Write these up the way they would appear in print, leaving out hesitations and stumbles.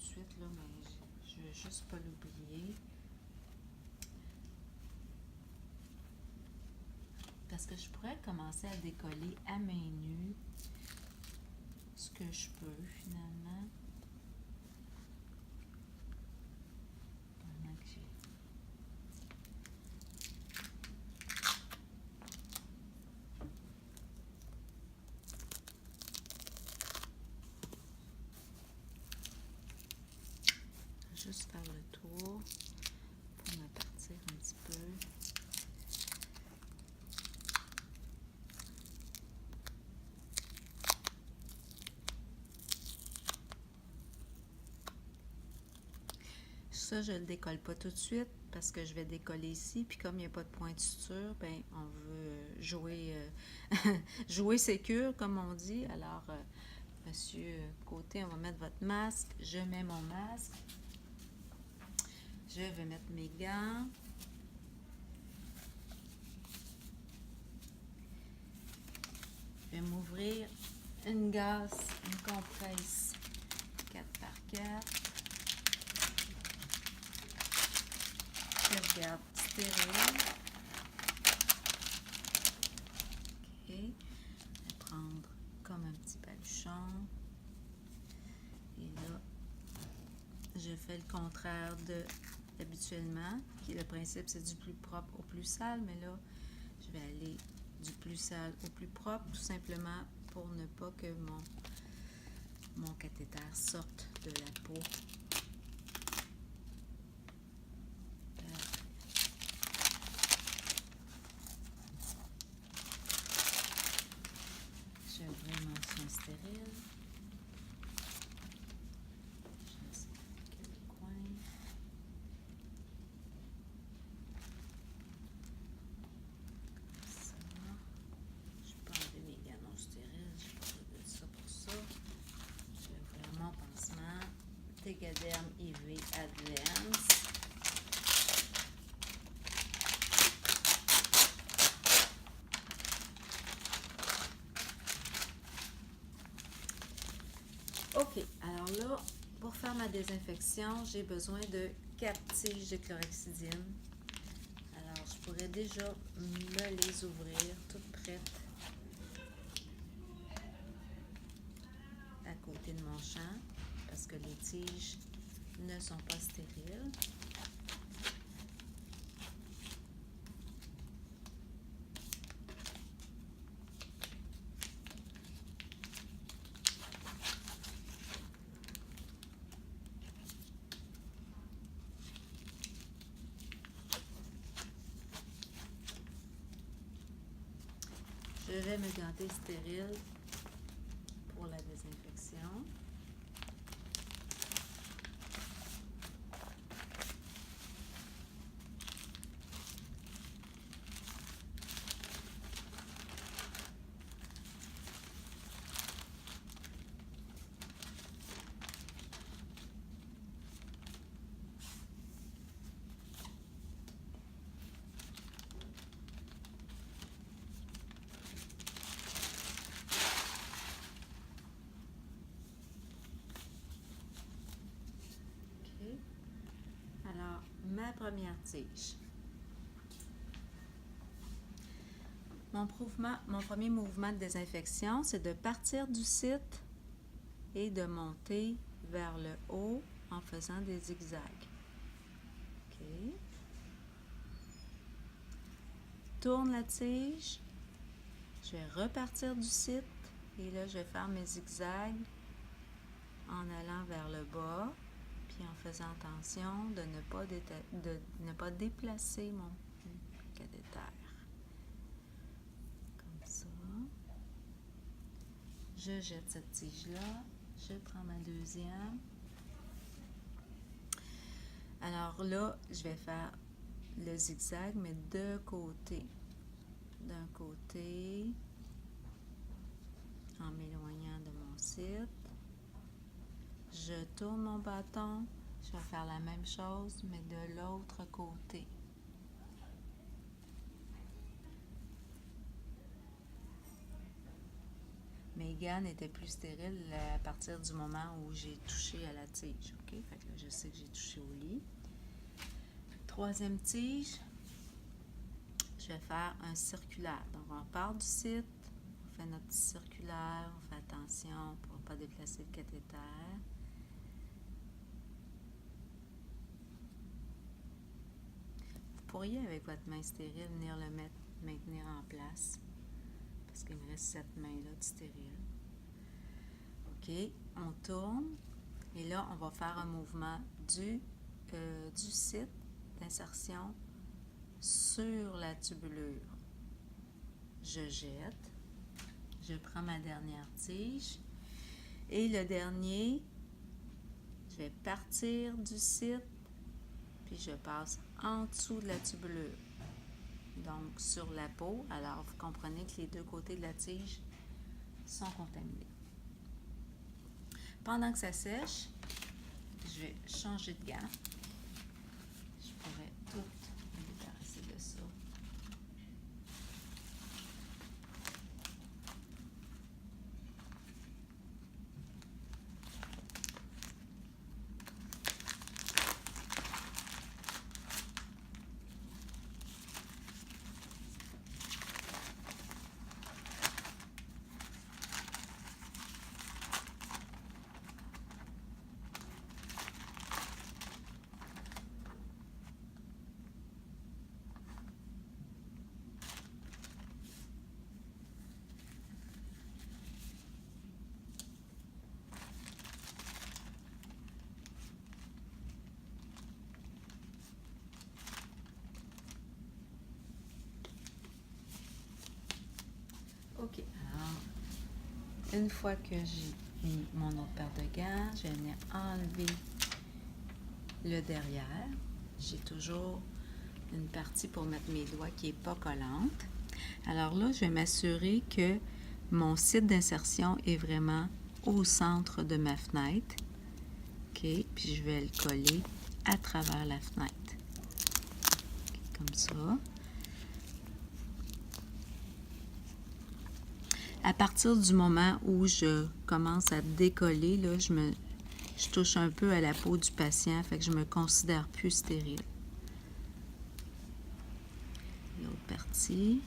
de suite, là, mais je veux juste pas l'oublier. Parce que je pourrais commencer à décoller à main nue ce que je peux finalement. Pendant que j'ai... Juste faire le tour pour me partir un petit peu. Ça, je ne le décolle pas tout de suite parce que je vais décoller ici. Puis comme il n'y a pas de point de suture, ben on veut jouer, jouer sécure, comme on dit. Alors, Monsieur Côté, on va mettre votre masque. Je mets mon masque. Je vais mettre mes gants. Je vais m'ouvrir une gaze, une compresse 4x4. Je garde stérile. Ok. Je vais prendre comme un petit baluchon. Et là, je fais le contraire de habituellement. Le principe, c'est du plus propre au plus sale, mais là, je vais aller du plus sale au plus propre, tout simplement pour ne pas que mon cathéter sorte de la peau. Je vais ouvrir mon soin stérile. Je sais quel coin. Comme ça. Je peux enlever mes gants non stériles. Je vais pas de ça pour ça. Je vais ouvrir mon pansement. Tegaderm IV Advance. OK, alors là, pour faire ma désinfection, j'ai besoin de 4 tiges de chlorhexidine. Alors, je pourrais déjà me les ouvrir toutes prêtes à côté de mon champ parce que les tiges ne sont pas stériles. Je vais me ganter stérile pour la désinfection. Alors, ma première tige. Mon premier mouvement de désinfection, c'est de partir du site et de monter vers le haut en faisant des zigzags. OK. Tourne la tige. Je vais repartir du site et là, je vais faire mes zigzags en allant vers le bas. Puis en faisant attention de ne pas déplacer mon cathéter. Comme ça. Je jette cette tige-là. Je prends ma deuxième. Alors là, je vais faire le zigzag, mais de côté. D'un côté, en m'éloignant de mon site. Je tourne mon bâton. Je vais faire la même chose, mais de l'autre côté. mes gants n'étaient plus stériles à partir du moment où j'ai touché à la tige. OK? Fait que là, je sais que j'ai touché au lit. Troisième tige, je vais faire un circulaire. Donc, on part du site, on fait notre petit circulaire, on fait attention pour ne pas déplacer le cathéter. Vous pourriez, avec votre main stérile, venir le maintenir en place, parce qu'il me reste cette main-là de stérile. OK, on tourne, et là, on va faire un mouvement du site d'insertion sur la tubulure. Je jette, je prends ma dernière tige, et le dernier, je vais partir du site, puis je passe en dessous de la tubulure, donc sur la peau. Alors, vous comprenez que les deux côtés de la tige sont contaminés. Pendant que ça sèche, je vais changer de gants. Je pourrais tout me débarrasser de ça. OK, alors, une fois que j'ai mis mon autre paire de gants, je vais venir enlever le derrière. J'ai toujours une partie pour mettre mes doigts qui n'est pas collante. Alors là, je vais m'assurer que mon site d'insertion est vraiment au centre de ma fenêtre. OK, puis je vais le coller à travers la fenêtre. Okay, comme ça. À partir du moment où je commence à décoller, là, je touche un peu à la peau du patient, fait que je me considère plus stérile. L'autre partie.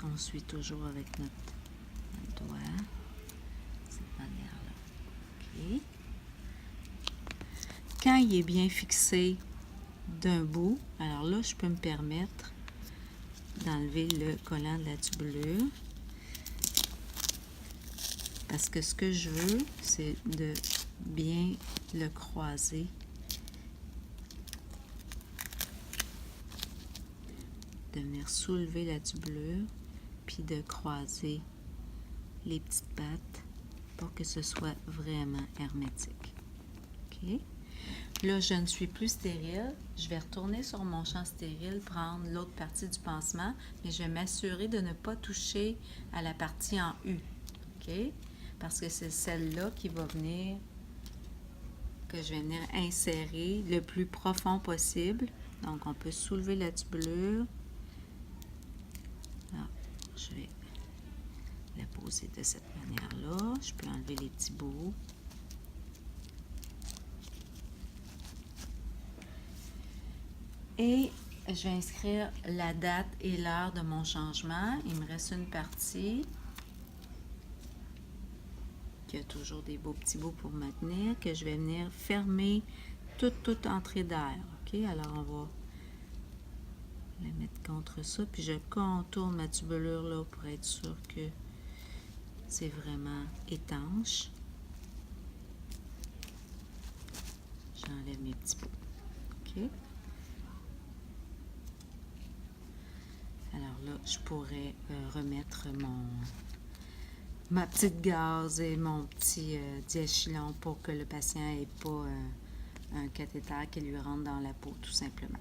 On suit toujours avec notre doigt, de cette manière-là. OK. Quand il est bien fixé d'un bout, alors là, je peux me permettre d'enlever le collant de la tubulure. Parce que ce que je veux, c'est de bien le croiser. De venir soulever la tubulure, puis de croiser les petites pattes pour que ce soit vraiment hermétique. OK? Là, je ne suis plus stérile. Je vais retourner sur mon champ stérile, prendre l'autre partie du pansement, mais je vais m'assurer de ne pas toucher à la partie en U. OK? Parce que c'est celle-là qui va venir, que je vais venir insérer le plus profond possible. Donc, on peut soulever la tubulure. Alors, je vais la poser de cette manière-là. Je peux enlever les petits bouts. Et je vais inscrire la date et l'heure de mon changement. Il me reste une partie qui a toujours des beaux petits bouts pour maintenir, que je vais venir fermer toute entrée d'air. OK? Alors, on va la mettre contre ça, puis je contourne ma tubulure là pour être sûr que c'est vraiment étanche. J'enlève mes petits bouts. OK? Alors là, je pourrais remettre ma petite gaze et mon petit diachylon pour que le patient n'ait pas un cathéter qui lui rentre dans la peau, tout simplement.